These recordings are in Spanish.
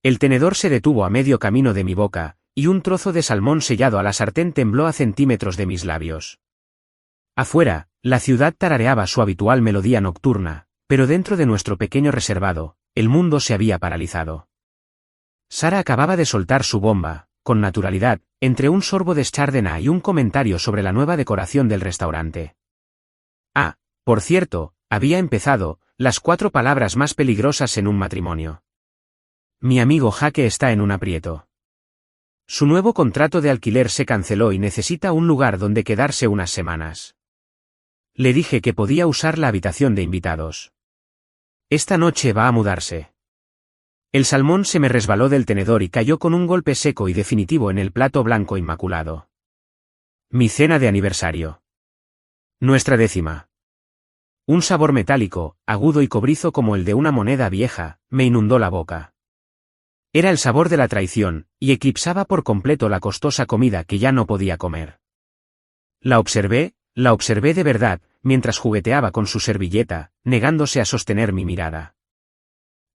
El tenedor se detuvo a medio camino de mi boca, y un trozo de salmón sellado a la sartén tembló a centímetros de mis labios. Afuera, la ciudad tarareaba su habitual melodía nocturna, pero dentro de nuestro pequeño reservado, el mundo se había paralizado. Sara acababa de soltar su bomba, con naturalidad, entre un sorbo de Chardonnay y un comentario sobre la nueva decoración del restaurante. Ah, por cierto, había empezado, las 4 palabras más peligrosas en un matrimonio. Mi amigo Jake está en un aprieto. Su nuevo contrato de alquiler se canceló y necesita un lugar donde quedarse unas semanas. Le dije que podía usar la habitación de invitados. Esta noche va a mudarse. El salmón se me resbaló del tenedor y cayó con un golpe seco y definitivo en el plato blanco inmaculado. Mi cena de aniversario. Nuestra 10ª. Un sabor metálico, agudo y cobrizo como el de una moneda vieja, me inundó la boca. Era el sabor de la traición, y eclipsaba por completo la costosa comida que ya no podía comer. La observé de verdad, mientras jugueteaba con su servilleta, negándose a sostener mi mirada.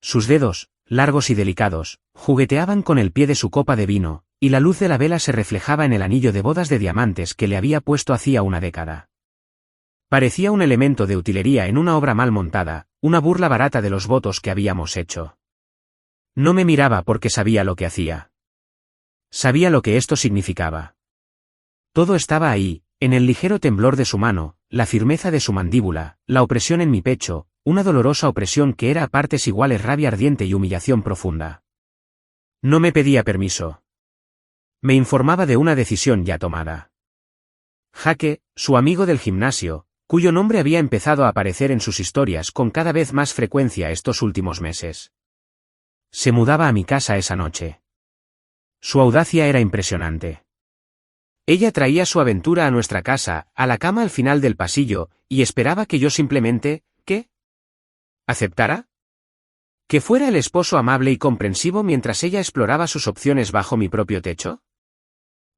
Sus dedos, largos y delicados, jugueteaban con el pie de su copa de vino, y la luz de la vela se reflejaba en el anillo de bodas de diamantes que le había puesto hacía una década. Parecía un elemento de utilería en una obra mal montada, una burla barata de los votos que habíamos hecho. No me miraba porque sabía lo que hacía. Sabía lo que esto significaba. Todo estaba ahí, en el ligero temblor de su mano, la firmeza de su mandíbula, la opresión en mi pecho, una dolorosa opresión que era a partes iguales rabia ardiente y humillación profunda. No me pedía permiso. Me informaba de una decisión ya tomada. Jake, su amigo del gimnasio, cuyo nombre había empezado a aparecer en sus historias con cada vez más frecuencia estos últimos meses. Se mudaba a mi casa esa noche. Su audacia era impresionante. Ella traía su aventura a nuestra casa, a la cama al final del pasillo, y esperaba que yo simplemente, ¿qué? ¿Aceptara? ¿Que fuera el esposo amable y comprensivo mientras ella exploraba sus opciones bajo mi propio techo?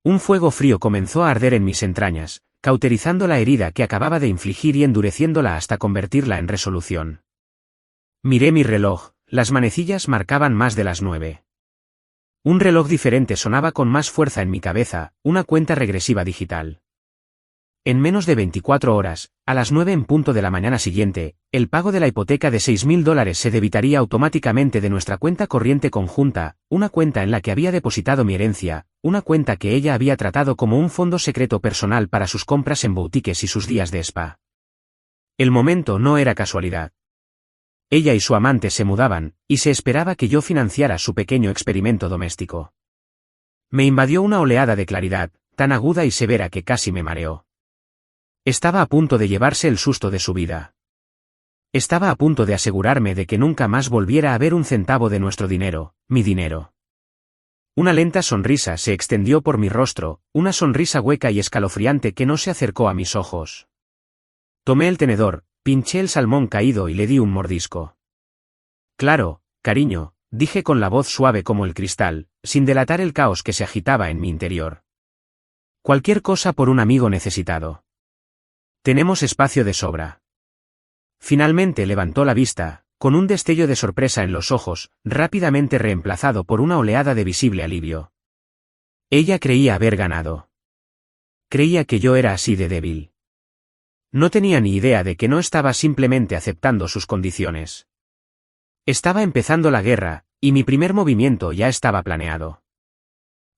Un fuego frío comenzó a arder en mis entrañas, cauterizando la herida que acababa de infligir y endureciéndola hasta convertirla en resolución. Miré mi reloj, las manecillas marcaban más de las 9. Un reloj diferente sonaba con más fuerza en mi cabeza, una cuenta regresiva digital. En menos de 24 horas, a las 9 en punto de la mañana siguiente, el pago de la hipoteca de $6.000 se debitaría automáticamente de nuestra cuenta corriente conjunta, una cuenta en la que había depositado mi herencia, una cuenta que ella había tratado como un fondo secreto personal para sus compras en boutiques y sus días de spa. El momento no era casualidad. Ella y su amante se mudaban, y se esperaba que yo financiara su pequeño experimento doméstico. Me invadió una oleada de claridad, tan aguda y severa que casi me mareó. Estaba a punto de llevarse el susto de su vida. Estaba a punto de asegurarme de que nunca más volviera a ver un centavo de nuestro dinero, mi dinero. Una lenta sonrisa se extendió por mi rostro, una sonrisa hueca y escalofriante que no se acercó a mis ojos. Tomé el tenedor, pinché el salmón caído y le di un mordisco. Claro, cariño, dije con la voz suave como el cristal, sin delatar el caos que se agitaba en mi interior. Cualquier cosa por un amigo necesitado. Tenemos espacio de sobra. Finalmente levantó la vista, con un destello de sorpresa en los ojos, rápidamente reemplazado por una oleada de visible alivio. Ella creía haber ganado. Creía que yo era así de débil. No tenía ni idea de que no estaba simplemente aceptando sus condiciones. Estaba empezando la guerra, y mi primer movimiento ya estaba planeado.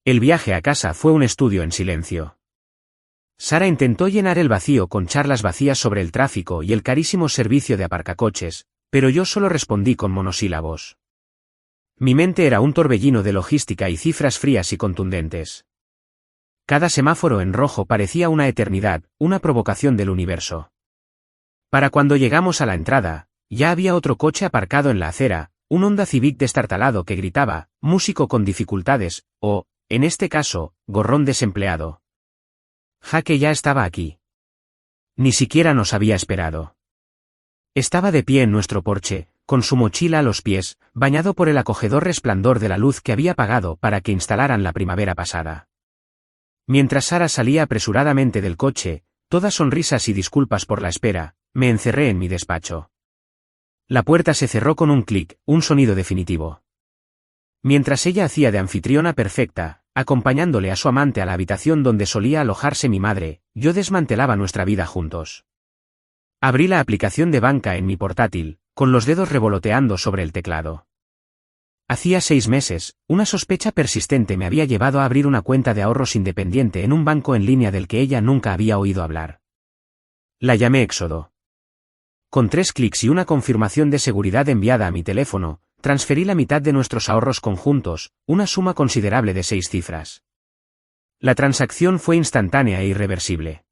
El viaje a casa fue un estudio en silencio. Sara intentó llenar el vacío con charlas vacías sobre el tráfico y el carísimo servicio de aparcacoches, pero yo solo respondí con monosílabos. Mi mente era un torbellino de logística y cifras frías y contundentes. Cada semáforo en rojo parecía una eternidad, una provocación del universo. Para cuando llegamos a la entrada, ya había otro coche aparcado en la acera, un Honda Civic destartalado que gritaba, músico con dificultades, o, en este caso, gorrón desempleado. Jake ya estaba aquí. Ni siquiera nos había esperado. Estaba de pie en nuestro porche, con su mochila a los pies, bañado por el acogedor resplandor de la luz que había pagado para que instalaran la primavera pasada. Mientras Sara salía apresuradamente del coche, todas sonrisas y disculpas por la espera, me encerré en mi despacho. La puerta se cerró con un clic, un sonido definitivo. Mientras ella hacía de anfitriona perfecta, acompañándole a su amante a la habitación donde solía alojarse mi madre, yo desmantelaba nuestra vida juntos. Abrí la aplicación de banca en mi portátil, con los dedos revoloteando sobre el teclado. Hacía 6 meses, una sospecha persistente me había llevado a abrir una cuenta de ahorros independiente en un banco en línea del que ella nunca había oído hablar. La llamé Éxodo. Con 3 clics y una confirmación de seguridad enviada a mi teléfono, transferí la mitad de nuestros ahorros conjuntos, una suma considerable de 6 cifras. La transacción fue instantánea e irreversible.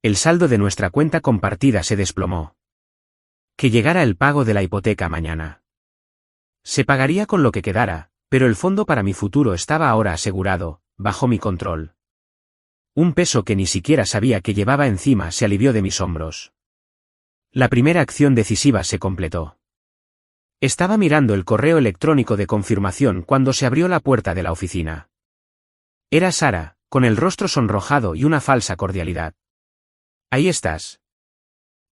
El saldo de nuestra cuenta compartida se desplomó. Que llegara el pago de la hipoteca mañana. Se pagaría con lo que quedara, pero el fondo para mi futuro estaba ahora asegurado, bajo mi control. Un peso que ni siquiera sabía que llevaba encima se alivió de mis hombros. La primera acción decisiva se completó. Estaba mirando el correo electrónico de confirmación cuando se abrió la puerta de la oficina. Era Sara, con el rostro sonrojado y una falsa cordialidad. Ahí estás.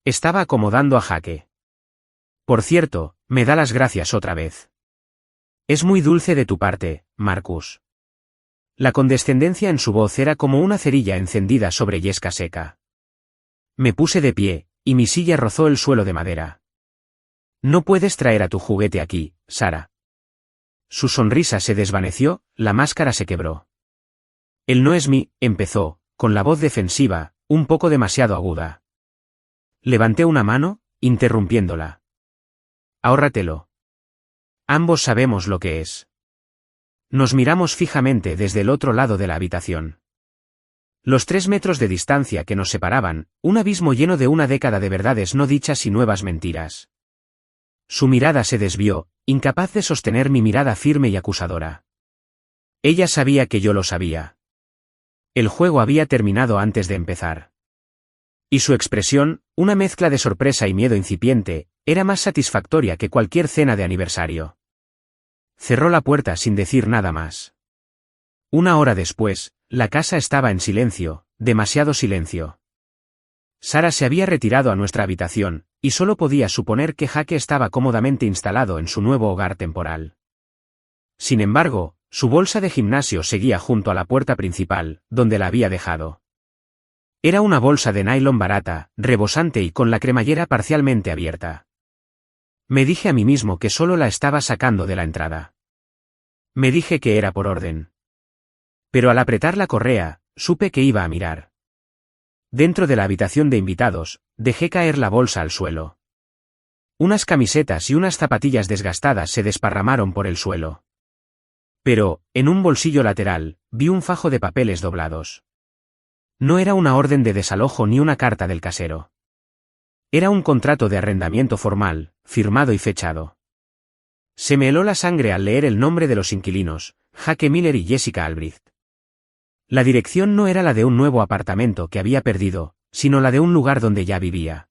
Estaba acomodando a Jaque. Por cierto, me da las gracias otra vez. Es muy dulce de tu parte, Marcus. La condescendencia en su voz era como una cerilla encendida sobre yesca seca. Me puse de pie, y mi silla rozó el suelo de madera. No puedes traer a tu juguete aquí, Sara. Su sonrisa se desvaneció, la máscara se quebró. Él no es empezó, con la voz defensiva, un poco demasiado aguda. Levanté una mano, interrumpiéndola. Ahórratelo. Ambos sabemos lo que es. Nos miramos fijamente desde el otro lado de la habitación. Los 3 metros de distancia que nos separaban, un abismo lleno de una década de verdades no dichas y nuevas mentiras. Su mirada se desvió, incapaz de sostener mi mirada firme y acusadora. Ella sabía que yo lo sabía. El juego había terminado antes de empezar. Y su expresión, una mezcla de sorpresa y miedo incipiente, era más satisfactoria que cualquier cena de aniversario. Cerró la puerta sin decir nada más. 1 hora después, la casa estaba en silencio, demasiado silencio. Sara se había retirado a nuestra habitación, y solo podía suponer que Jaque estaba cómodamente instalado en su nuevo hogar temporal. Sin embargo, su bolsa de gimnasio seguía junto a la puerta principal, donde la había dejado. Era una bolsa de nylon barata, rebosante y con la cremallera parcialmente abierta. Me dije a mí mismo que solo la estaba sacando de la entrada. Me dije que era por orden. Pero al apretar la correa, supe que iba a mirar. Dentro de la habitación de invitados, dejé caer la bolsa al suelo. Unas camisetas y unas zapatillas desgastadas se desparramaron por el suelo. Pero, en un bolsillo lateral, vi un fajo de papeles doblados. No era una orden de desalojo ni una carta del casero. Era un contrato de arrendamiento formal, firmado y fechado. Se me heló la sangre al leer el nombre de los inquilinos, Jaque Miller y Jessica Albrecht. La dirección no era la de un nuevo apartamento que había perdido, sino la de un lugar donde ya vivía.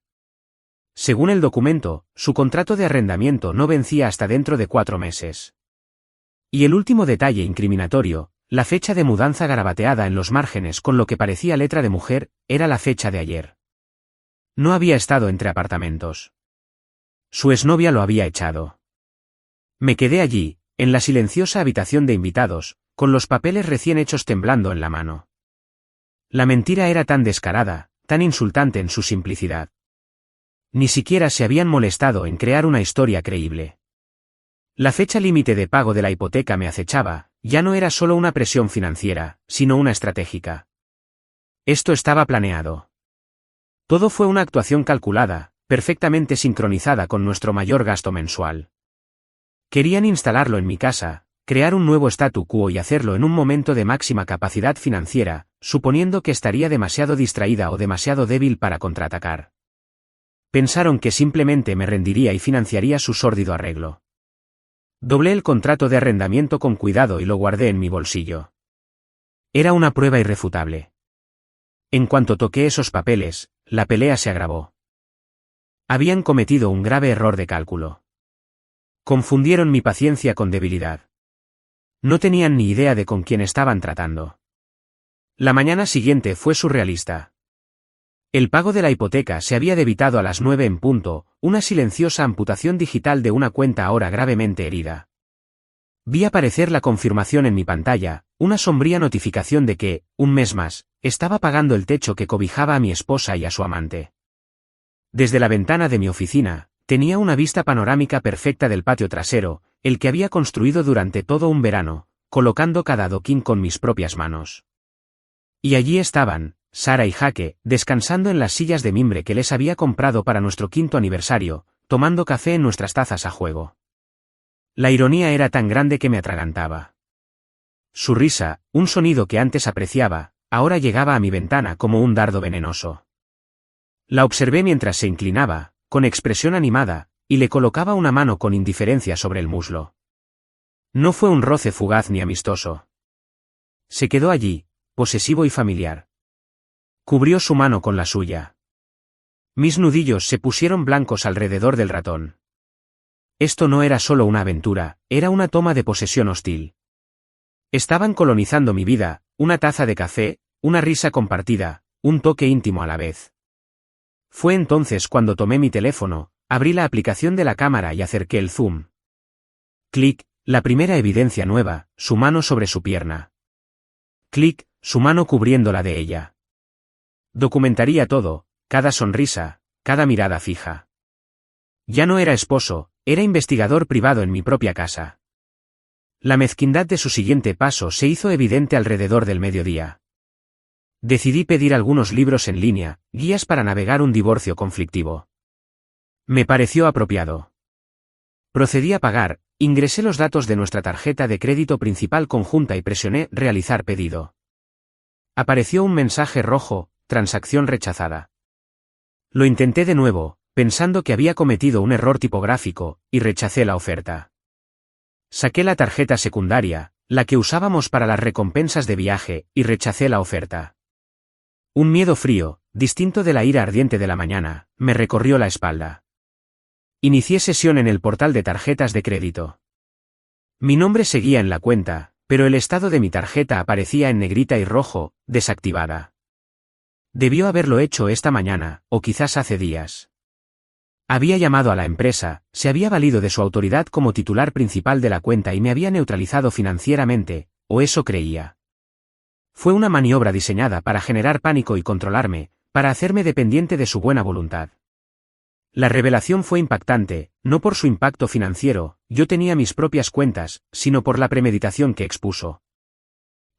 Según el documento, su contrato de arrendamiento no vencía hasta dentro de 4 meses. Y el último detalle incriminatorio, la fecha de mudanza garabateada en los márgenes con lo que parecía letra de mujer, era la fecha de ayer. No había estado entre apartamentos. Su exnovia lo había echado. Me quedé allí, en la silenciosa habitación de invitados, con los papeles recién hechos temblando en la mano. La mentira era tan descarada, tan insultante en su simplicidad. Ni siquiera se habían molestado en crear una historia creíble. La fecha límite de pago de la hipoteca me acechaba, ya no era solo una presión financiera, sino una estratégica. Esto estaba planeado. Todo fue una actuación calculada, perfectamente sincronizada con nuestro mayor gasto mensual. Querían instalarlo en mi casa, crear un nuevo statu quo y hacerlo en un momento de máxima capacidad financiera, suponiendo que estaría demasiado distraída o demasiado débil para contraatacar. Pensaron que simplemente me rendiría y financiaría su sórdido arreglo. Doblé el contrato de arrendamiento con cuidado y lo guardé en mi bolsillo. Era una prueba irrefutable. En cuanto toqué esos papeles, la pelea se agravó. Habían cometido un grave error de cálculo. Confundieron mi paciencia con debilidad. No tenían ni idea de con quién estaban tratando. La mañana siguiente fue surrealista. El pago de la hipoteca se había debitado a las 9 en punto, una silenciosa amputación digital de una cuenta ahora gravemente herida. Vi aparecer la confirmación en mi pantalla, una sombría notificación de que, un mes más, estaba pagando el techo que cobijaba a mi esposa y a su amante. Desde la ventana de mi oficina, tenía una vista panorámica perfecta del patio trasero, el que había construido durante todo un verano, colocando cada adoquín con mis propias manos. Y allí estaban, Sara y Jaque, descansando en las sillas de mimbre que les había comprado para nuestro 5º aniversario, tomando café en nuestras tazas a juego. La ironía era tan grande que me atragantaba. Su risa, un sonido que antes apreciaba, ahora llegaba a mi ventana como un dardo venenoso. La observé mientras se inclinaba, con expresión animada, y le colocaba una mano con indiferencia sobre el muslo. No fue un roce fugaz ni amistoso. Se quedó allí, posesivo y familiar. Cubrió su mano con la suya. Mis nudillos se pusieron blancos alrededor del ratón. Esto no era solo una aventura, era una toma de posesión hostil. Estaban colonizando mi vida, una taza de café, una risa compartida, un toque íntimo a la vez. Fue entonces cuando tomé mi teléfono, abrí la aplicación de la cámara y acerqué el zoom. Clic, la primera evidencia nueva, su mano sobre su pierna. Clic, su mano cubriéndola de ella. Documentaría todo, cada sonrisa, cada mirada fija. Ya no era esposo, era investigador privado en mi propia casa. La mezquindad de su siguiente paso se hizo evidente alrededor del mediodía. Decidí pedir algunos libros en línea, guías para navegar un divorcio conflictivo. Me pareció apropiado. Procedí a pagar, ingresé los datos de nuestra tarjeta de crédito principal conjunta y presioné realizar pedido. Apareció un mensaje rojo, transacción rechazada. Lo intenté de nuevo, pensando que había cometido un error tipográfico, y rechacé la oferta. Saqué la tarjeta secundaria, la que usábamos para las recompensas de viaje, y rechacé la oferta. Un miedo frío, distinto de la ira ardiente de la mañana, me recorrió la espalda. Inicié sesión en el portal de tarjetas de crédito. Mi nombre seguía en la cuenta, pero el estado de mi tarjeta aparecía en negrita y rojo, desactivada. Debió haberlo hecho esta mañana, o quizás hace días. Había llamado a la empresa, se había valido de su autoridad como titular principal de la cuenta y me había neutralizado financieramente, o eso creía. Fue una maniobra diseñada para generar pánico y controlarme, para hacerme dependiente de su buena voluntad. La revelación fue impactante, no por su impacto financiero, yo tenía mis propias cuentas, sino por la premeditación que expuso.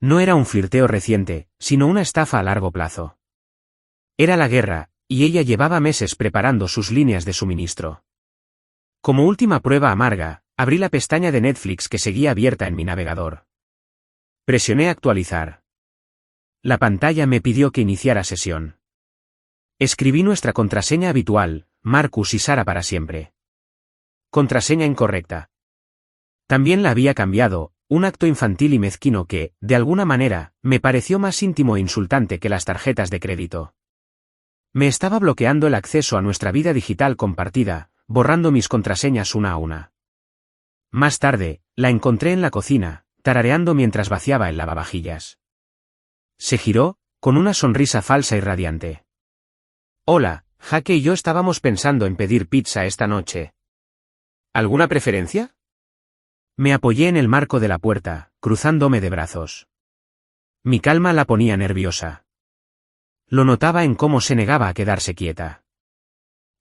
No era un flirteo reciente, sino una estafa a largo plazo. Era la guerra, y ella llevaba meses preparando sus líneas de suministro. Como última prueba amarga, abrí la pestaña de Netflix que seguía abierta en mi navegador. Presioné actualizar. La pantalla me pidió que iniciara sesión. Escribí nuestra contraseña habitual, Marcus y Sara para siempre. Contraseña incorrecta. También la había cambiado, un acto infantil y mezquino que, de alguna manera, me pareció más íntimo e insultante que las tarjetas de crédito. Me estaba bloqueando el acceso a nuestra vida digital compartida, borrando mis contraseñas una a una. Más tarde, la encontré en la cocina, tarareando mientras vaciaba el lavavajillas. Se giró, con una sonrisa falsa y radiante. Hola, Jaque y yo estábamos pensando en pedir pizza esta noche. ¿Alguna preferencia? Me apoyé en el marco de la puerta, cruzándome de brazos. Mi calma la ponía nerviosa. Lo notaba en cómo se negaba a quedarse quieta.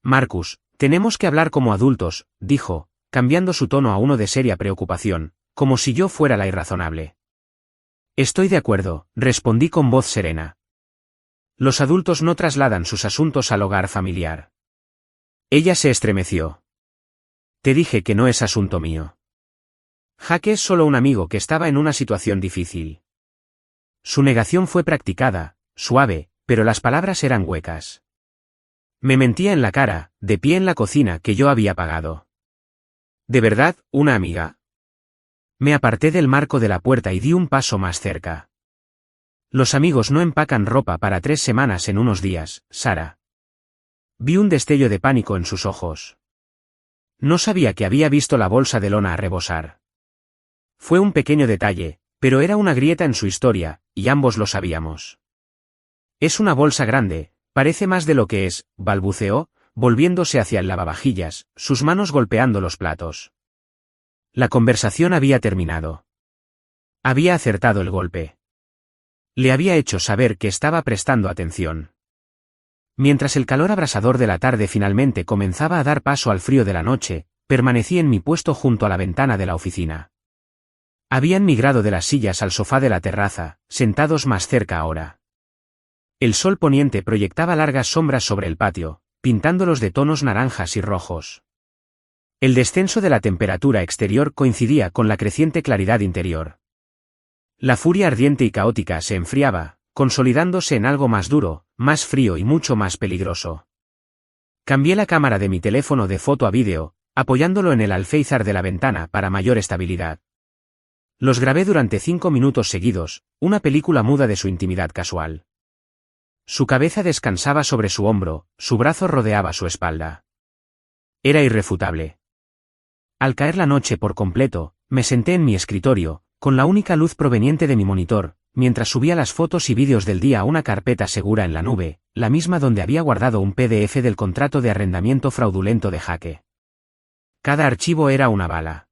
Marcus, tenemos que hablar como adultos, dijo, cambiando su tono a uno de seria preocupación, como si yo fuera la irrazonable. Estoy de acuerdo, respondí con voz serena. Los adultos no trasladan sus asuntos al hogar familiar. Ella se estremeció. Te dije que no es asunto mío. Jaque es solo un amigo que estaba en una situación difícil. Su negación fue practicada, suave, pero las palabras eran huecas. Me mentía en la cara, de pie en la cocina que yo había pagado. ¿De verdad, una amiga? Me aparté del marco de la puerta y di un paso más cerca. Los amigos no empacan ropa para 3 semanas en unos días, Sara. Vi un destello de pánico en sus ojos. No sabía que había visto la bolsa de lona a rebosar. Fue un pequeño detalle, pero era una grieta en su historia, y ambos lo sabíamos. Es una bolsa grande, parece más de lo que es, balbuceó, volviéndose hacia el lavavajillas, sus manos golpeando los platos. La conversación había terminado. Había acertado el golpe. Le había hecho saber que estaba prestando atención. Mientras el calor abrasador de la tarde finalmente comenzaba a dar paso al frío de la noche, permanecí en mi puesto junto a la ventana de la oficina. Habían migrado de las sillas al sofá de la terraza, sentados más cerca ahora. El sol poniente proyectaba largas sombras sobre el patio, pintándolos de tonos naranjas y rojos. El descenso de la temperatura exterior coincidía con la creciente claridad interior. La furia ardiente y caótica se enfriaba, consolidándose en algo más duro, más frío y mucho más peligroso. Cambié la cámara de mi teléfono de foto a vídeo, apoyándolo en el alféizar de la ventana para mayor estabilidad. Los grabé durante 5 minutos seguidos, una película muda de su intimidad casual. Su cabeza descansaba sobre su hombro, su brazo rodeaba su espalda. Era irrefutable. Al caer la noche por completo, me senté en mi escritorio, con la única luz proveniente de mi monitor, mientras subía las fotos y vídeos del día a una carpeta segura en la nube, la misma donde había guardado un PDF del contrato de arrendamiento fraudulento de Jake. Cada archivo era una bala.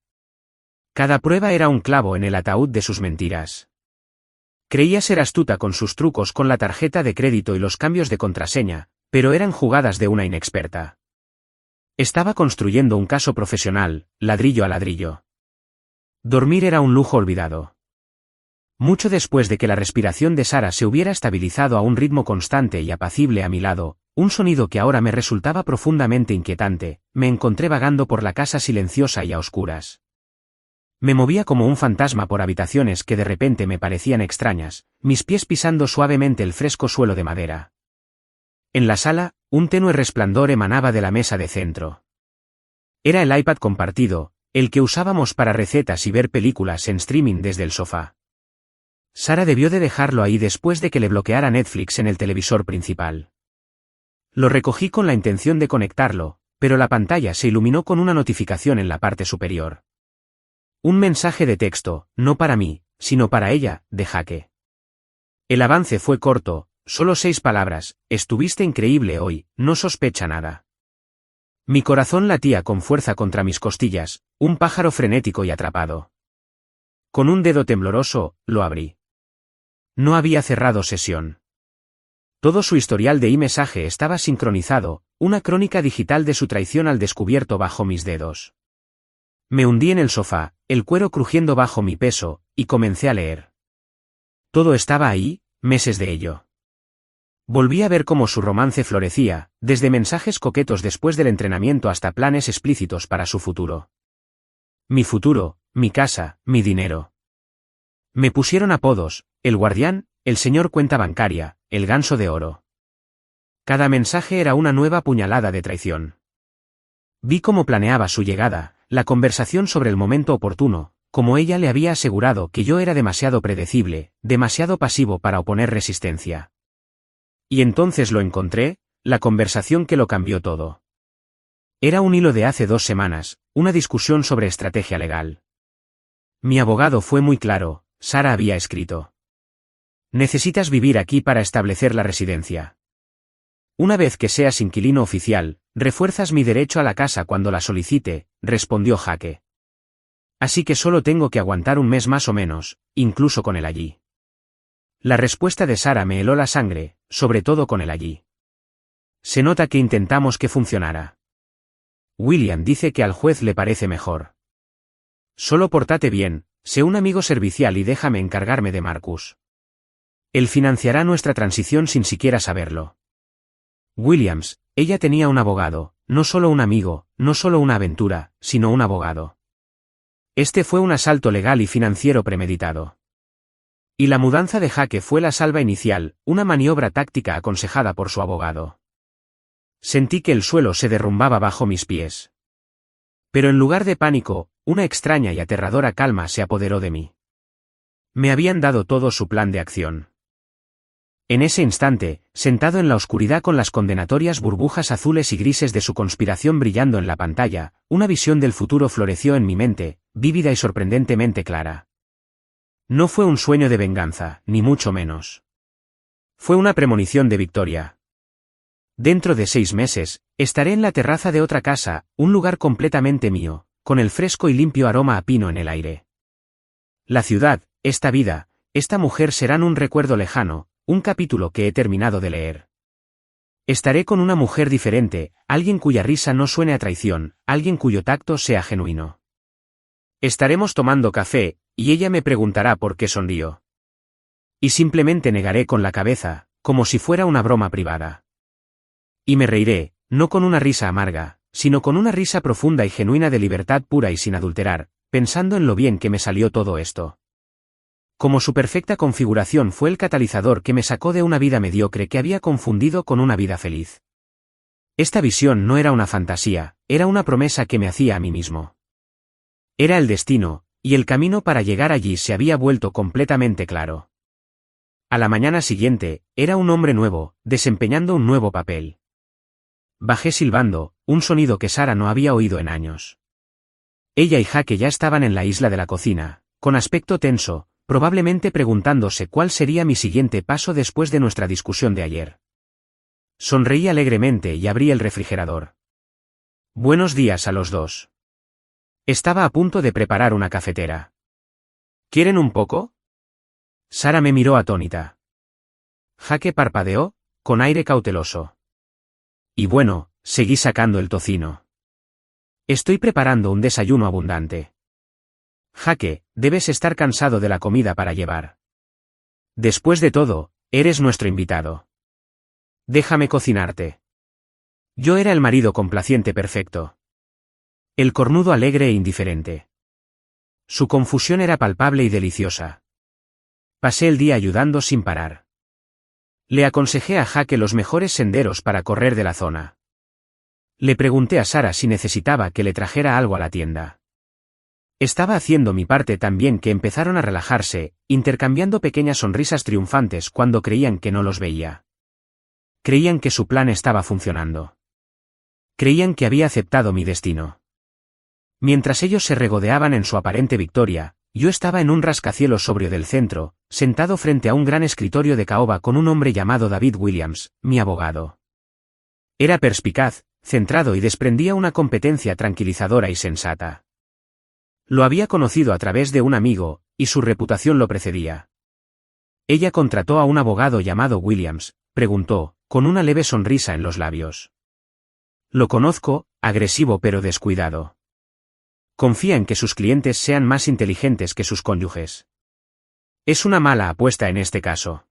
Cada prueba era un clavo en el ataúd de sus mentiras. Creía ser astuta con sus trucos con la tarjeta de crédito y los cambios de contraseña, pero eran jugadas de una inexperta. Estaba construyendo un caso profesional, ladrillo a ladrillo. Dormir era un lujo olvidado. Mucho después de que la respiración de Sara se hubiera estabilizado a un ritmo constante y apacible a mi lado, un sonido que ahora me resultaba profundamente inquietante, me encontré vagando por la casa silenciosa y a oscuras. Me movía como un fantasma por habitaciones que de repente me parecían extrañas, mis pies pisando suavemente el fresco suelo de madera. En la sala, un tenue resplandor emanaba de la mesa de centro. Era el iPad compartido, el que usábamos para recetas y ver películas en streaming desde el sofá. Sara debió de dejarlo ahí después de que le bloqueara Netflix en el televisor principal. Lo recogí con la intención de conectarlo, pero la pantalla se iluminó con una notificación en la parte superior. Un mensaje de texto, no para mí, sino para ella, de Jake. El avance fue corto, solo 6 palabras: estuviste increíble hoy, no sospecha nada. Mi corazón latía con fuerza contra mis costillas, un pájaro frenético y atrapado. Con un dedo tembloroso, lo abrí. No había cerrado sesión. Todo su historial de e-mensaje estaba sincronizado, una crónica digital de su traición al descubierto bajo mis dedos. Me hundí en el sofá, el cuero crujiendo bajo mi peso, y comencé a leer. Todo estaba ahí, meses de ello. Volví a ver cómo su romance florecía, desde mensajes coquetos después del entrenamiento hasta planes explícitos para su futuro. Mi futuro, mi casa, mi dinero. Me pusieron apodos: el guardián, el señor cuenta bancaria, el ganso de oro. Cada mensaje era una nueva puñalada de traición. Vi cómo planeaba su llegada, la conversación sobre el momento oportuno, como ella le había asegurado que yo era demasiado predecible, demasiado pasivo para oponer resistencia. Y entonces lo encontré, la conversación que lo cambió todo. Era un hilo de hace 2 semanas, una discusión sobre estrategia legal. Mi abogado fue muy claro: Sara había escrito: necesitas vivir aquí para establecer la residencia. Una vez que seas inquilino oficial, refuerzas mi derecho a la casa cuando la solicite, respondió Jake. Así que solo tengo que aguantar un mes más o menos, incluso con él allí. La respuesta de Sara me heló la sangre, sobre todo con él allí. Se nota que intentamos que funcionara. William dice que al juez le parece mejor. Solo pórtate bien, sé un amigo servicial y déjame encargarme de Marcus. Él financiará nuestra transición sin siquiera saberlo. Williams, ella tenía un abogado, no solo un amigo, no solo una aventura, sino un abogado. Este fue un asalto legal y financiero premeditado. Y la mudanza de Jake fue la salva inicial, una maniobra táctica aconsejada por su abogado. Sentí que el suelo se derrumbaba bajo mis pies. Pero en lugar de pánico, una extraña y aterradora calma se apoderó de mí. Me habían dado todo su plan de acción. En ese instante, sentado en la oscuridad con las condenatorias burbujas azules y grises de su conspiración brillando en la pantalla, una visión del futuro floreció en mi mente, vívida y sorprendentemente clara. No fue un sueño de venganza, ni mucho menos. Fue una premonición de victoria. Dentro de 6 meses, estaré en la terraza de otra casa, un lugar completamente mío, con el fresco y limpio aroma a pino en el aire. La ciudad, esta vida, esta mujer serán un recuerdo lejano, un capítulo que he terminado de leer. Estaré con una mujer diferente, alguien cuya risa no suene a traición, alguien cuyo tacto sea genuino. Estaremos tomando café, y ella me preguntará por qué sonrío. Y simplemente negaré con la cabeza, como si fuera una broma privada. Y me reiré, no con una risa amarga, sino con una risa profunda y genuina de libertad pura y sin adulterar, pensando en lo bien que me salió todo esto. Como su perfecta configuración fue el catalizador que me sacó de una vida mediocre que había confundido con una vida feliz. Esta visión no era una fantasía, era una promesa que me hacía a mí mismo. Era el destino, y el camino para llegar allí se había vuelto completamente claro. A la mañana siguiente, era un hombre nuevo, desempeñando un nuevo papel. Bajé silbando, un sonido que Sara no había oído en años. Ella y Jake ya estaban en la isla de la cocina, con aspecto tenso, probablemente preguntándose cuál sería mi siguiente paso después de nuestra discusión de ayer. Sonreí alegremente y abrí el refrigerador. Buenos días a los dos. Estaba a punto de preparar una cafetera. ¿Quieren un poco? Sara me miró atónita. Jake parpadeó, con aire cauteloso. Y bueno, seguí sacando el tocino. Estoy preparando un desayuno abundante. Jake, debes estar cansado de la comida para llevar. Después de todo, eres nuestro invitado. Déjame cocinarte. Yo era el marido complaciente perfecto. El cornudo alegre e indiferente. Su confusión era palpable y deliciosa. Pasé el día ayudando sin parar. Le aconsejé a Jake los mejores senderos para correr de la zona. Le pregunté a Sara si necesitaba que le trajera algo a la tienda. Estaba haciendo mi parte tan bien que empezaron a relajarse, intercambiando pequeñas sonrisas triunfantes cuando creían que no los veía. Creían que su plan estaba funcionando. Creían que había aceptado mi destino. Mientras ellos se regodeaban en su aparente victoria, yo estaba en un rascacielos sobrio del centro, sentado frente a un gran escritorio de caoba con un hombre llamado David Williams, mi abogado. Era perspicaz, centrado y desprendía una competencia tranquilizadora y sensata. Lo había conocido a través de un amigo, y su reputación lo precedía. Ella contrató a un abogado llamado Williams, preguntó, con una leve sonrisa en los labios. Lo conozco, agresivo pero descuidado. Confía en que sus clientes sean más inteligentes que sus cónyuges. Es una mala apuesta en este caso.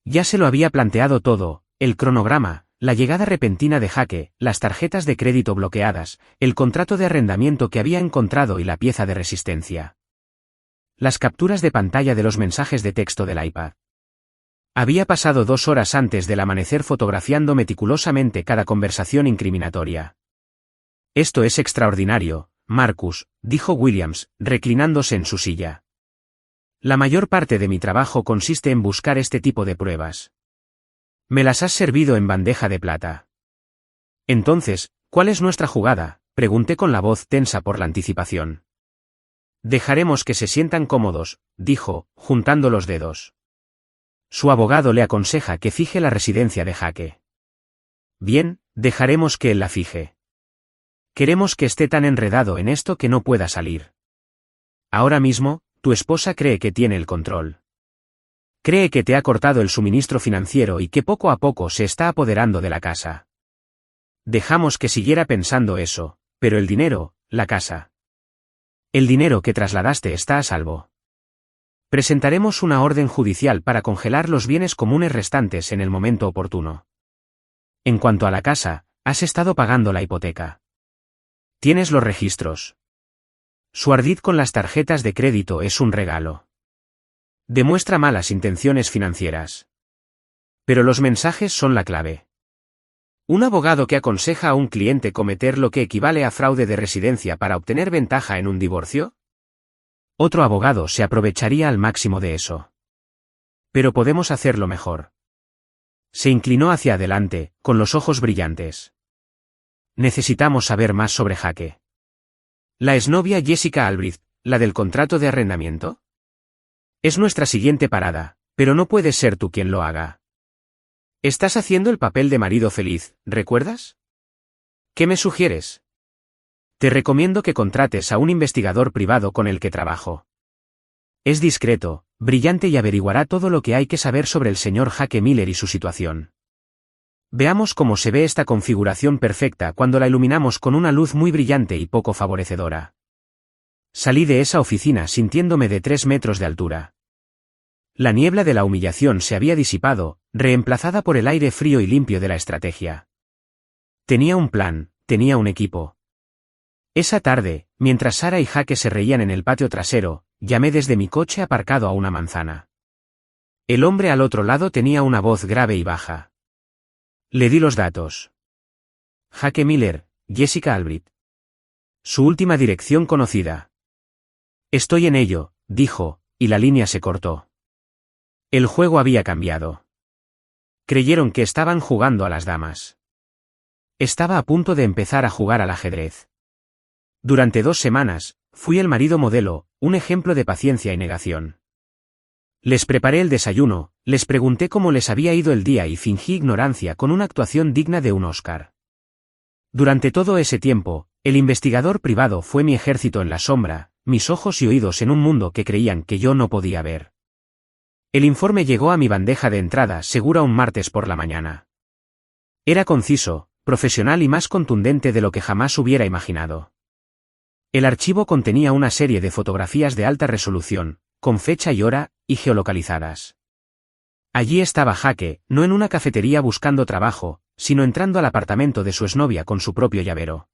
Ya se lo había planteado todo, el cronograma, la llegada repentina de Jake, las tarjetas de crédito bloqueadas, el contrato de arrendamiento que había encontrado y la pieza de resistencia. Las capturas de pantalla de los mensajes de texto del iPad. Había pasado 2 horas antes del amanecer fotografiando meticulosamente cada conversación incriminatoria. Esto es extraordinario, Marcus, dijo Williams, reclinándose en su silla. La mayor parte de mi trabajo consiste en buscar este tipo de pruebas. Me las has servido en bandeja de plata. Entonces, ¿cuál es nuestra jugada?, pregunté con la voz tensa por la anticipación. Dejaremos que se sientan cómodos, dijo, juntando los dedos. Su abogado le aconseja que fije la residencia de Jake. Bien, dejaremos que él la fije. Queremos que esté tan enredado en esto que no pueda salir. Ahora mismo, tu esposa cree que tiene el control. Cree que te ha cortado el suministro financiero y que poco a poco se está apoderando de la casa. Dejamos que siguiera pensando eso, pero el dinero, la casa. El dinero que trasladaste está a salvo. Presentaremos una orden judicial para congelar los bienes comunes restantes en el momento oportuno. En cuanto a la casa, has estado pagando la hipoteca. Tienes los registros. Su ardid con las tarjetas de crédito es un regalo. Demuestra malas intenciones financieras. Pero los mensajes son la clave. ¿Un abogado que aconseja a un cliente cometer lo que equivale a fraude de residencia para obtener ventaja en un divorcio? Otro abogado se aprovecharía al máximo de eso. Pero podemos hacerlo mejor. Se inclinó hacia adelante, con los ojos brillantes. Necesitamos saber más sobre Jake. ¿La exnovia Jessica Albrecht, la del contrato de arrendamiento? Es nuestra siguiente parada, pero no puedes ser tú quien lo haga. Estás haciendo el papel de marido feliz, ¿recuerdas? ¿Qué me sugieres? Te recomiendo que contrates a un investigador privado con el que trabajo. Es discreto, brillante y averiguará todo lo que hay que saber sobre el señor Jake Miller y su situación. Veamos cómo se ve esta configuración perfecta cuando la iluminamos con una luz muy brillante y poco favorecedora. Salí de esa oficina sintiéndome de 3 metros de altura. La niebla de la humillación se había disipado, reemplazada por el aire frío y limpio de la estrategia. Tenía un plan, tenía un equipo. Esa tarde, mientras Sara y Jake se reían en el patio trasero, llamé desde mi coche aparcado a una manzana. El hombre al otro lado tenía una voz grave y baja. Le di los datos. Jake Miller, Jessica Albright. Su última dirección conocida. Estoy en ello, dijo, y la línea se cortó. El juego había cambiado. Creyeron que estaban jugando a las damas. Estaba a punto de empezar a jugar al ajedrez. Durante 2 semanas, fui el marido modelo, un ejemplo de paciencia y negación. Les preparé el desayuno, les pregunté cómo les había ido el día y fingí ignorancia con una actuación digna de un Oscar. Durante todo ese tiempo, el investigador privado fue mi ejército en la sombra, mis ojos y oídos en un mundo que creían que yo no podía ver. El informe llegó a mi bandeja de entrada segura un martes por la mañana. Era conciso, profesional y más contundente de lo que jamás hubiera imaginado. El archivo contenía una serie de fotografías de alta resolución, con fecha y hora, y geolocalizadas. Allí estaba Jake, no en una cafetería buscando trabajo, sino entrando al apartamento de su exnovia con su propio llavero.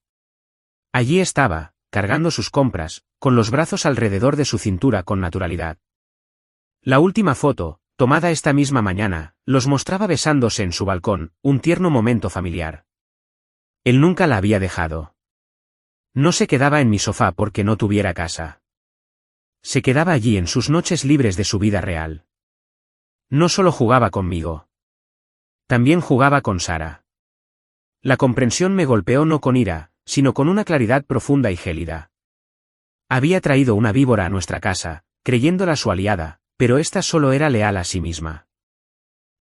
Allí estaba, cargando sus compras, con los brazos alrededor de su cintura con naturalidad. La última foto, tomada esta misma mañana, los mostraba besándose en su balcón, un tierno momento familiar. Él nunca la había dejado. No se quedaba en mi sofá porque no tuviera casa. Se quedaba allí en sus noches libres de su vida real. No solo jugaba conmigo. También jugaba con Sara. La comprensión me golpeó no con ira, sino con una claridad profunda y gélida. Había traído una víbora a nuestra casa, creyéndola su aliada, pero ésta solo era leal a sí misma.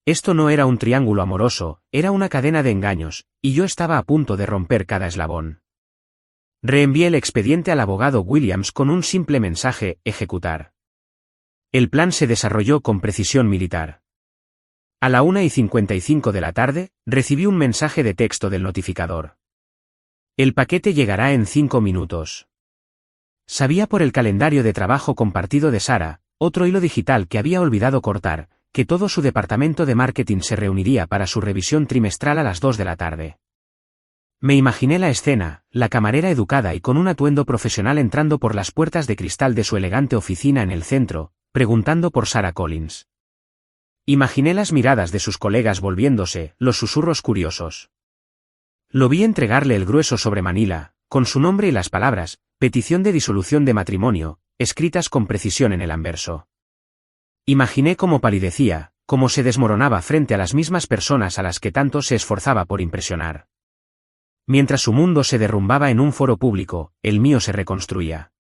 Esto no era un triángulo amoroso, era una cadena de engaños, y yo estaba a punto de romper cada eslabón. Reenvié el expediente al abogado Williams con un simple mensaje: ejecutar. El plan se desarrolló con precisión militar. A la 1:55 de la tarde, recibí un mensaje de texto del notificador. El paquete llegará en 5 minutos. Sabía por el calendario de trabajo compartido de Sara, otro hilo digital que había olvidado cortar, que todo su departamento de marketing se reuniría para su revisión trimestral a las 2 de la tarde. Me imaginé la escena, la camarera educada y con un atuendo profesional entrando por las puertas de cristal de su elegante oficina en el centro, preguntando por Sara Collins. Imaginé las miradas de sus colegas volviéndose, los susurros curiosos. Lo vi entregarle el grueso sobre Manila, con su nombre y las palabras, petición de disolución de matrimonio, escritas con precisión en el anverso. Imaginé cómo palidecía, cómo se desmoronaba frente a las mismas personas a las que tanto se esforzaba por impresionar. Mientras su mundo se derrumbaba en un foro público, el mío se reconstruía.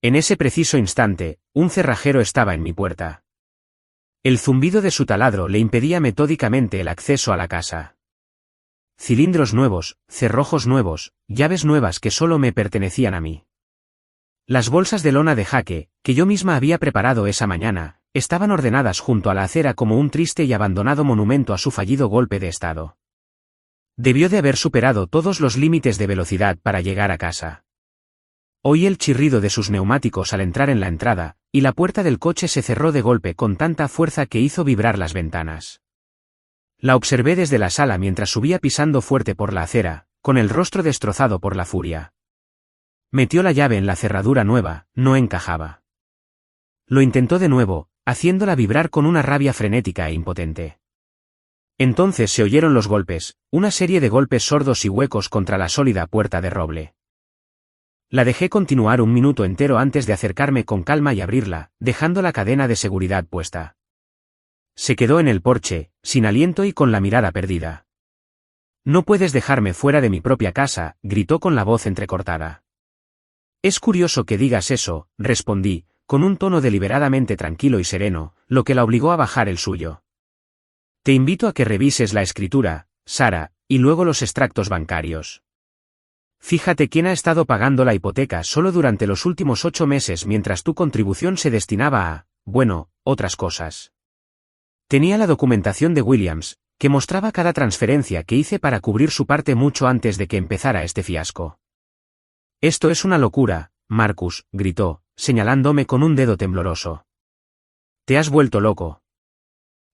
En ese preciso instante, un cerrajero estaba en mi puerta. El zumbido de su taladro le impedía metódicamente el acceso a la casa. Cilindros nuevos, cerrojos nuevos, llaves nuevas que solo me pertenecían a mí. Las bolsas de lona de Jake, que yo misma había preparado esa mañana, estaban ordenadas junto a la acera como un triste y abandonado monumento a su fallido golpe de estado. Debió de haber superado todos los límites de velocidad para llegar a casa. Oí el chirrido de sus neumáticos al entrar en la entrada, y la puerta del coche se cerró de golpe con tanta fuerza que hizo vibrar las ventanas. La observé desde la sala mientras subía pisando fuerte por la acera, con el rostro destrozado por la furia. Metió la llave en la cerradura nueva, no encajaba. Lo intentó de nuevo, haciéndola vibrar con una rabia frenética e impotente. Entonces se oyeron los golpes, una serie de golpes sordos y huecos contra la sólida puerta de roble. La dejé continuar un minuto entero antes de acercarme con calma y abrirla, dejando la cadena de seguridad puesta. Se quedó en el porche, sin aliento y con la mirada perdida. «No puedes dejarme fuera de mi propia casa», gritó con la voz entrecortada. «Es curioso que digas eso», respondí, con un tono deliberadamente tranquilo y sereno, lo que la obligó a bajar el suyo. «Te invito a que revises la escritura, Sara, y luego los extractos bancarios. Fíjate quién ha estado pagando la hipoteca solo durante los últimos 8 meses mientras tu contribución se destinaba a, bueno, otras cosas. Tenía la documentación de Williams, que mostraba cada transferencia que hice para cubrir su parte mucho antes de que empezara este fiasco. Esto es una locura, Marcus, gritó, señalándome con un dedo tembloroso. Te has vuelto loco.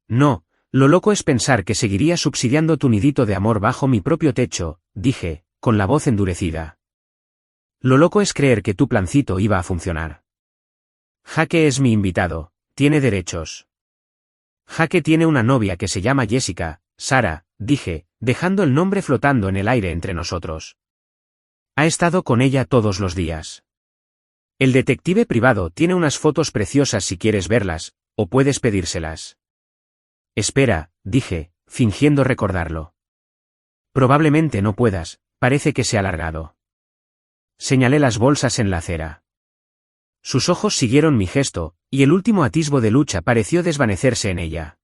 No, lo loco es pensar que seguiría subsidiando tu nidito de amor bajo mi propio techo, dije, con la voz endurecida. Lo loco es creer que tu plancito iba a funcionar. Jaque es mi invitado, tiene derechos. Jaque tiene una novia que se llama Jessica, Sara, dije, dejando el nombre flotando en el aire entre nosotros. Ha estado con ella todos los días. El detective privado tiene unas fotos preciosas si quieres verlas, o puedes pedírselas. Espera, dije, fingiendo recordarlo. Probablemente no puedas, parece que se ha alargado. Señalé las bolsas en la acera. Sus ojos siguieron mi gesto, y el último atisbo de lucha pareció desvanecerse en ella.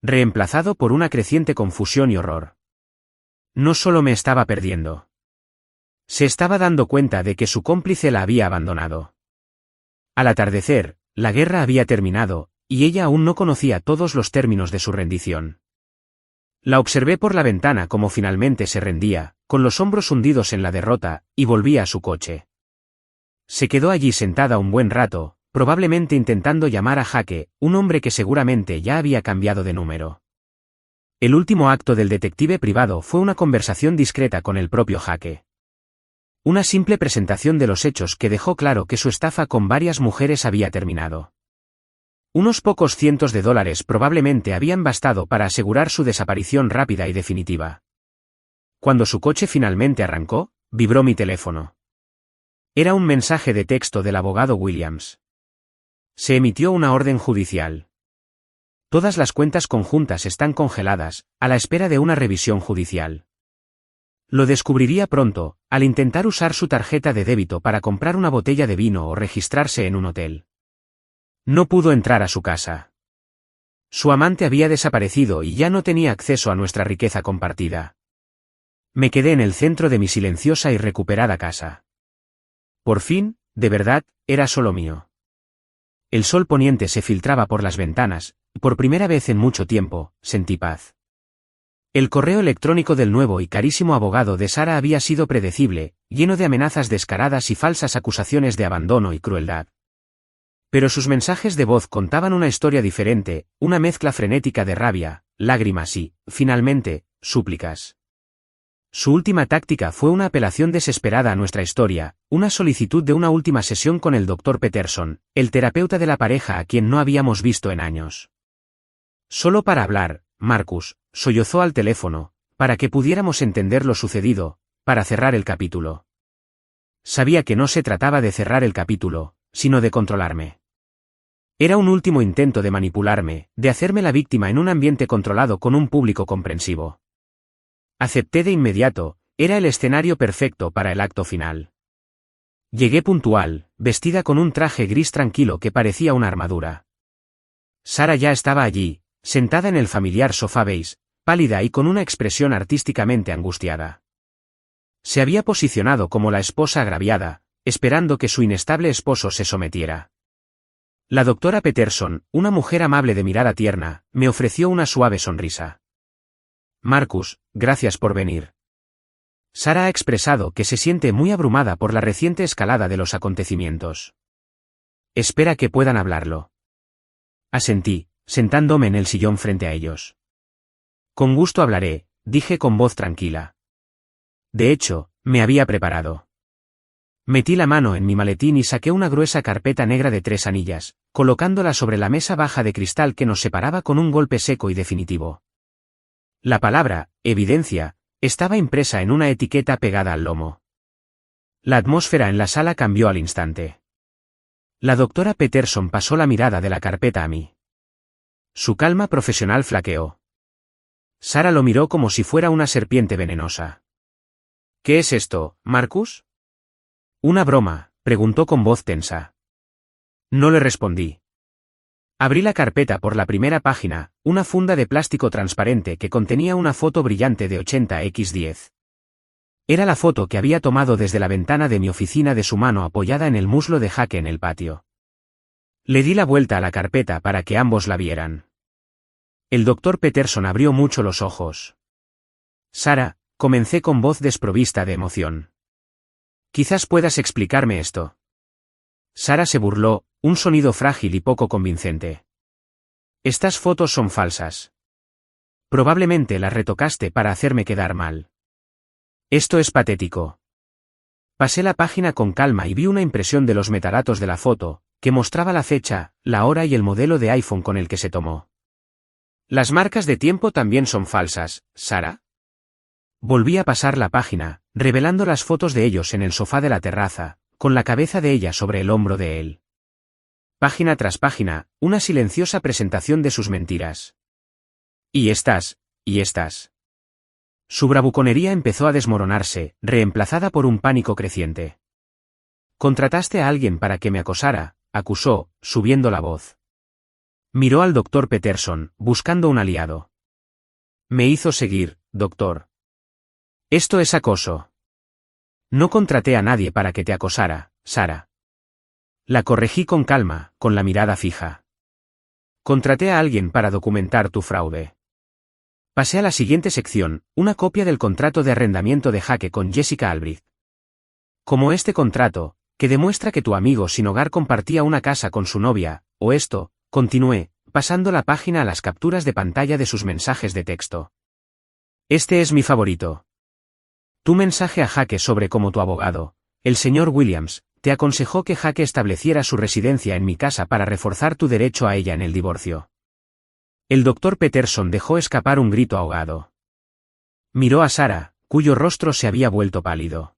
Reemplazado por una creciente confusión y horror. No solo me estaba perdiendo. Se estaba dando cuenta de que su cómplice la había abandonado. Al atardecer, la guerra había terminado, y ella aún no conocía todos los términos de su rendición. La observé por la ventana como finalmente se rendía, con los hombros hundidos en la derrota, y volvía a su coche. Se quedó allí sentada un buen rato, probablemente intentando llamar a Jaque, un hombre que seguramente ya había cambiado de número. El último acto del detective privado fue una conversación discreta con el propio Jaque. Una simple presentación de los hechos que dejó claro que su estafa con varias mujeres había terminado. Unos pocos cientos de dólares probablemente habían bastado para asegurar su desaparición rápida y definitiva. Cuando su coche finalmente arrancó, vibró mi teléfono. Era un mensaje de texto del abogado Williams. Se emitió una orden judicial. Todas las cuentas conjuntas están congeladas, a la espera de una revisión judicial. Lo descubriría pronto, al intentar usar su tarjeta de débito para comprar una botella de vino o registrarse en un hotel. No pudo entrar a su casa. Su amante había desaparecido y ya no tenía acceso a nuestra riqueza compartida. Me quedé en el centro de mi silenciosa y recuperada casa. Por fin, de verdad, era solo mío. El sol poniente se filtraba por las ventanas, y por primera vez en mucho tiempo, sentí paz. El correo electrónico del nuevo y carísimo abogado de Sara había sido predecible, lleno de amenazas descaradas y falsas acusaciones de abandono y crueldad. Pero sus mensajes de voz contaban una historia diferente, una mezcla frenética de rabia, lágrimas y, finalmente, súplicas. Su última táctica fue una apelación desesperada a nuestra historia, una solicitud de una última sesión con el Dr. Peterson, el terapeuta de la pareja a quien no habíamos visto en años. Solo para hablar, Marcus, sollozó al teléfono, para que pudiéramos entender lo sucedido, para cerrar el capítulo. Sabía que no se trataba de cerrar el capítulo, sino de controlarme. Era un último intento de manipularme, de hacerme la víctima en un ambiente controlado con un público comprensivo. Acepté de inmediato, era el escenario perfecto para el acto final. Llegué puntual, vestida con un traje gris tranquilo que parecía una armadura. Sara ya estaba allí, sentada en el familiar sofá beige, pálida y con una expresión artísticamente angustiada. Se había posicionado como la esposa agraviada, esperando que su inestable esposo se sometiera. La doctora Peterson, una mujer amable de mirada tierna, me ofreció una suave sonrisa. Marcus, gracias por venir. Sara ha expresado que se siente muy abrumada por la reciente escalada de los acontecimientos. Espera que puedan hablarlo. Asentí, sentándome en el sillón frente a ellos. Con gusto hablaré, dije con voz tranquila. De hecho, me había preparado. Metí la mano en mi maletín y saqué una gruesa carpeta negra de 3 anillas, colocándola sobre la mesa baja de cristal que nos separaba con un golpe seco y definitivo. La palabra, evidencia, estaba impresa en una etiqueta pegada al lomo. La atmósfera en la sala cambió al instante. La doctora Peterson pasó la mirada de la carpeta a mí. Su calma profesional flaqueó. Sara lo miró como si fuera una serpiente venenosa. ¿Qué es esto, Marcus? ¿Una broma?, preguntó con voz tensa. No le respondí. Abrí la carpeta por la primera página, una funda de plástico transparente que contenía una foto brillante de 80x10. Era la foto que había tomado desde la ventana de mi oficina de su mano apoyada en el muslo de Jake en el patio. Le di la vuelta a la carpeta para que ambos la vieran. El doctor Peterson abrió mucho los ojos. Sara, comencé con voz desprovista de emoción. Quizás puedas explicarme esto. Sara se burló, un sonido frágil y poco convincente. Estas fotos son falsas. Probablemente las retocaste para hacerme quedar mal. Esto es patético. Pasé la página con calma y vi una impresión de los metadatos de la foto, que mostraba la fecha, la hora y el modelo de iPhone con el que se tomó. Las marcas de tiempo también son falsas, Sara. Volví a pasar la página, revelando las fotos de ellos en el sofá de la terraza, con la cabeza de ella sobre el hombro de él. Página tras página, una silenciosa presentación de sus mentiras. Y estas. Su bravuconería empezó a desmoronarse, reemplazada por un pánico creciente. Contrataste a alguien para que me acosara, acusó, subiendo la voz. Miró al doctor Peterson, buscando un aliado. Me hizo seguir, doctor. Esto es acoso. No contraté a nadie para que te acosara, Sara. La corregí con calma, con la mirada fija. Contraté a alguien para documentar tu fraude. Pasé a la siguiente sección, una copia del contrato de arrendamiento de Jake con Jessica Albrecht. Como este contrato, que demuestra que tu amigo sin hogar compartía una casa con su novia, o esto, continué, pasando la página a las capturas de pantalla de sus mensajes de texto. Este es mi favorito. Tu mensaje a Jake sobre cómo tu abogado, el señor Williams, te aconsejó que Jake estableciera su residencia en mi casa para reforzar tu derecho a ella en el divorcio. El doctor Peterson dejó escapar un grito ahogado. Miró a Sara, cuyo rostro se había vuelto pálido.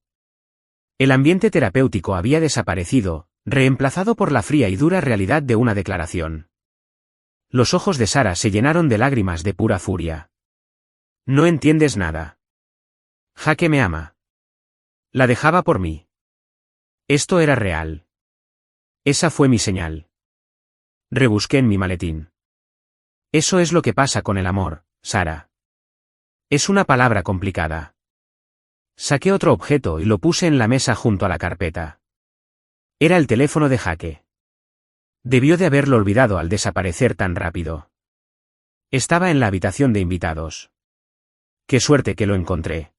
El ambiente terapéutico había desaparecido, reemplazado por la fría y dura realidad de una declaración. Los ojos de Sara se llenaron de lágrimas de pura furia. No entiendes nada. Jake me ama. La dejaba por mí. Esto era real. Esa fue mi señal. Rebusqué en mi maletín. Eso es lo que pasa con el amor, Sara. Es una palabra complicada. Saqué otro objeto y lo puse en la mesa junto a la carpeta. Era el teléfono de Jake. Debió de haberlo olvidado al desaparecer tan rápido. Estaba en la habitación de invitados. Qué suerte que lo encontré.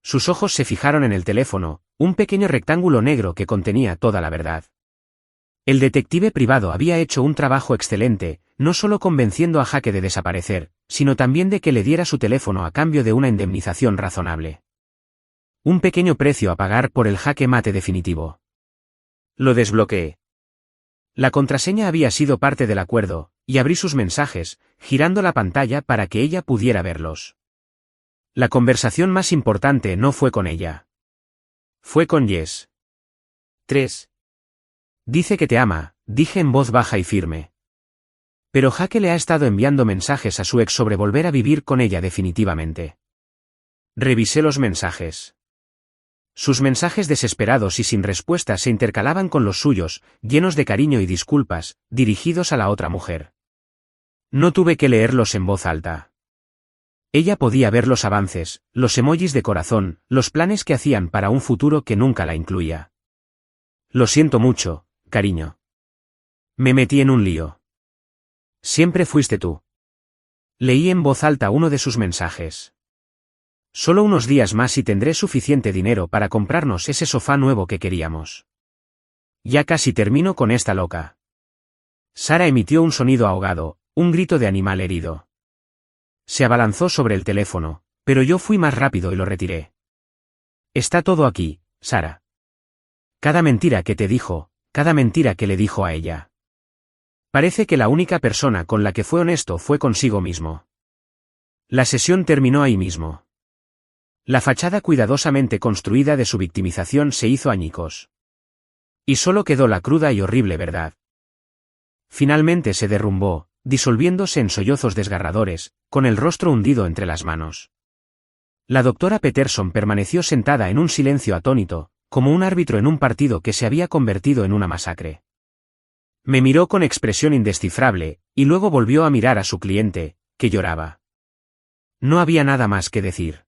Sus ojos se fijaron en el teléfono, un pequeño rectángulo negro que contenía toda la verdad. El detective privado había hecho un trabajo excelente, no solo convenciendo a Jake de desaparecer, sino también de que le diera su teléfono a cambio de una indemnización razonable. Un pequeño precio a pagar por el jaque mate definitivo. Lo desbloqueé. La contraseña había sido parte del acuerdo, y abrí sus mensajes, girando la pantalla para que ella pudiera verlos. La conversación más importante no fue con ella. Fue con Jess. 3. Dice que te ama, dije en voz baja y firme. Pero Jake le ha estado enviando mensajes a su ex sobre volver a vivir con ella definitivamente. Revisé los mensajes. Sus mensajes desesperados y sin respuesta se intercalaban con los suyos, llenos de cariño y disculpas, dirigidos a la otra mujer. No tuve que leerlos en voz alta. Ella podía ver los avances, los emojis de corazón, los planes que hacían para un futuro que nunca la incluía. Lo siento mucho, cariño. Me metí en un lío. Siempre fuiste tú. Leí en voz alta uno de sus mensajes. Solo unos días más y tendré suficiente dinero para comprarnos ese sofá nuevo que queríamos. Ya casi termino con esta loca. Sara emitió un sonido ahogado, un grito de animal herido. Se abalanzó sobre el teléfono, pero yo fui más rápido y lo retiré. Está todo aquí, Sara. Cada mentira que te dijo, cada mentira que le dijo a ella. Parece que la única persona con la que fue honesto fue consigo mismo. La sesión terminó ahí mismo. La fachada cuidadosamente construida de su victimización se hizo añicos. Y solo quedó la cruda y horrible verdad. Finalmente se derrumbó, disolviéndose en sollozos desgarradores, con el rostro hundido entre las manos. La doctora Peterson permaneció sentada en un silencio atónito, como un árbitro en un partido que se había convertido en una masacre. Me miró con expresión indescifrable, y luego volvió a mirar a su cliente, que lloraba. No había nada más que decir.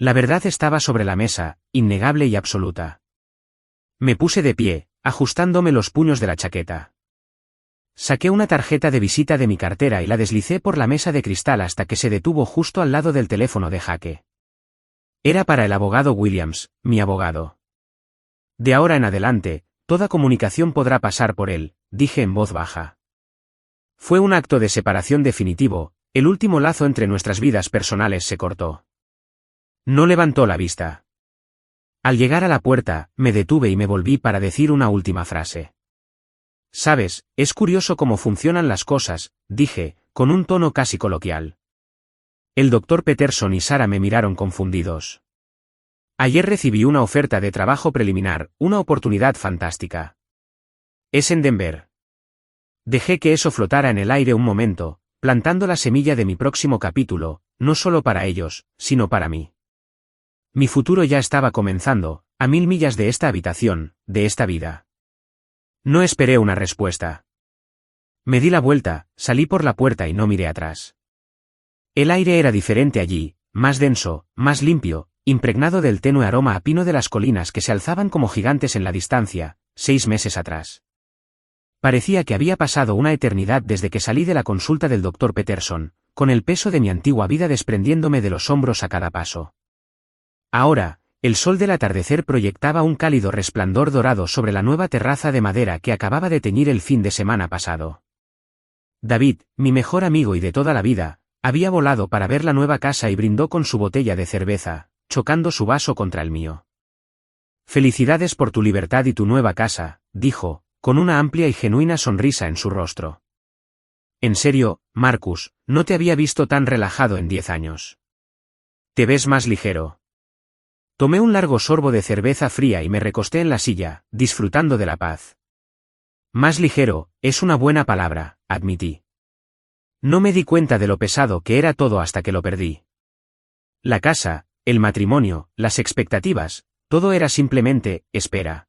La verdad estaba sobre la mesa, innegable y absoluta. Me puse de pie, ajustándome los puños de la chaqueta. Saqué una tarjeta de visita de mi cartera y la deslicé por la mesa de cristal hasta que se detuvo justo al lado del teléfono de Jake. Era para el abogado Williams, mi abogado. De ahora en adelante, toda comunicación podrá pasar por él, dije en voz baja. Fue un acto de separación definitivo, el último lazo entre nuestras vidas personales se cortó. No levantó la vista. Al llegar a la puerta, me detuve y me volví para decir una última frase. Sabes, es curioso cómo funcionan las cosas, dije, con un tono casi coloquial. El doctor Peterson y Sara me miraron confundidos. Ayer recibí una oferta de trabajo preliminar, una oportunidad fantástica. Es en Denver. Dejé que eso flotara en el aire un momento, plantando la semilla de mi próximo capítulo, no solo para ellos, sino para mí. Mi futuro ya estaba comenzando, a 1000 millas de esta habitación, de esta vida. No esperé una respuesta. Me di la vuelta, salí por la puerta y no miré atrás. El aire era diferente allí, más denso, más limpio, impregnado del tenue aroma a pino de las colinas que se alzaban como gigantes en la distancia, 6 meses atrás. Parecía que había pasado una eternidad desde que salí de la consulta del doctor Peterson, con el peso de mi antigua vida desprendiéndome de los hombros a cada paso. Ahora, el sol del atardecer proyectaba un cálido resplandor dorado sobre la nueva terraza de madera que acababa de teñir el fin de semana pasado. David, mi mejor amigo y de toda la vida, había volado para ver la nueva casa y brindó con su botella de cerveza, chocando su vaso contra el mío. Felicidades por tu libertad y tu nueva casa, dijo, con una amplia y genuina sonrisa en su rostro. En serio, Marcus, no te había visto tan relajado en 10 años. Te ves más ligero. Tomé un largo sorbo de cerveza fría y me recosté en la silla, disfrutando de la paz. Más ligero, es una buena palabra, admití. No me di cuenta de lo pesado que era todo hasta que lo perdí. La casa, el matrimonio, las expectativas, todo era simplemente, espera.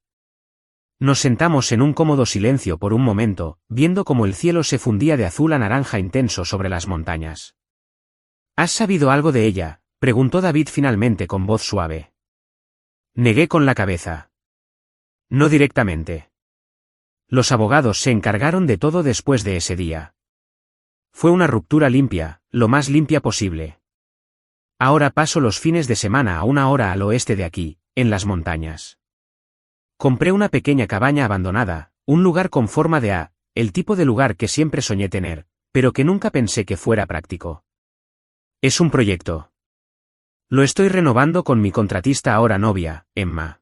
Nos sentamos en un cómodo silencio por un momento, viendo cómo el cielo se fundía de azul a naranja intenso sobre las montañas. ¿Has sabido algo de ella?, preguntó David finalmente con voz suave. Negué con la cabeza. No directamente. Los abogados se encargaron de todo después de ese día. Fue una ruptura limpia, lo más limpia posible. Ahora paso los fines de semana a 1 hora al oeste de aquí, en las montañas. Compré una pequeña cabaña abandonada, un lugar con forma de A, el tipo de lugar que siempre soñé tener, pero que nunca pensé que fuera práctico. Es un proyecto. Lo estoy renovando con mi contratista ahora novia, Emma.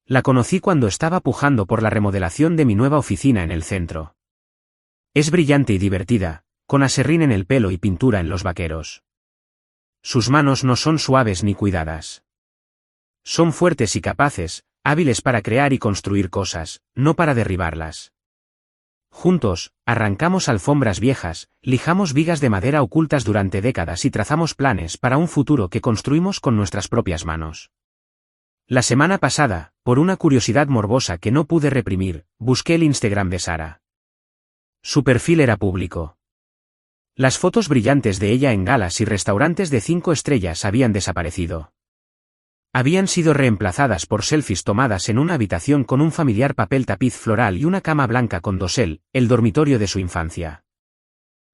La conocí cuando estaba pujando por la remodelación de mi nueva oficina en el centro. Es brillante y divertida, con aserrín en el pelo y pintura en los vaqueros. Sus manos no son suaves ni cuidadas. Son fuertes y capaces, hábiles para crear y construir cosas, no para derribarlas. Juntos, arrancamos alfombras viejas, lijamos vigas de madera ocultas durante décadas y trazamos planes para un futuro que construimos con nuestras propias manos. La semana pasada, por una curiosidad morbosa que no pude reprimir, busqué el Instagram de Sara. Su perfil era público. Las fotos brillantes de ella en galas y restaurantes de 5 estrellas habían desaparecido. Habían sido reemplazadas por selfies tomadas en una habitación con un familiar papel tapiz floral y una cama blanca con dosel, el dormitorio de su infancia.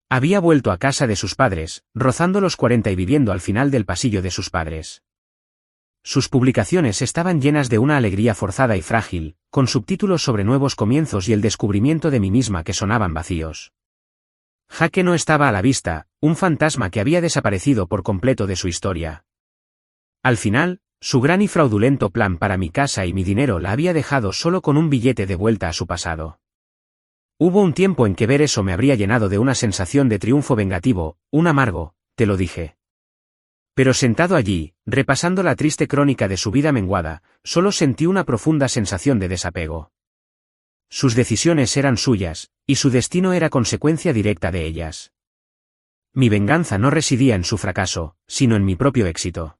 Había vuelto a casa de sus padres, rozando los 40 y viviendo al final del pasillo de sus padres. Sus publicaciones estaban llenas de una alegría forzada y frágil, con subtítulos sobre nuevos comienzos y el descubrimiento de mí misma que sonaban vacíos. Jake no estaba a la vista, un fantasma que había desaparecido por completo de su historia. Al final, su gran y fraudulento plan para mi casa y mi dinero la había dejado solo con un billete de vuelta a su pasado. Hubo un tiempo en que ver eso me habría llenado de una sensación de triunfo vengativo, un amargo, te lo dije. Pero sentado allí, repasando la triste crónica de su vida menguada, solo sentí una profunda sensación de desapego. Sus decisiones eran suyas, y su destino era consecuencia directa de ellas. Mi venganza no residía en su fracaso, sino en mi propio éxito.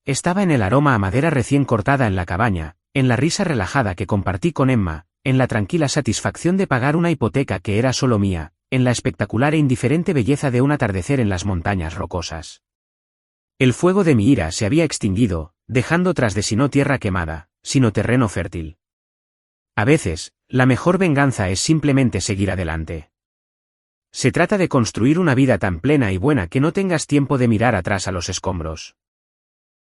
Estaba en el aroma a madera recién cortada en la cabaña, en la risa relajada que compartí con Emma, en la tranquila satisfacción de pagar una hipoteca que era solo mía, en la espectacular e indiferente belleza de un atardecer en las montañas rocosas. El fuego de mi ira se había extinguido, dejando tras de sí no tierra quemada, sino terreno fértil. A veces, la mejor venganza es simplemente seguir adelante. Se trata de construir una vida tan plena y buena que no tengas tiempo de mirar atrás a los escombros.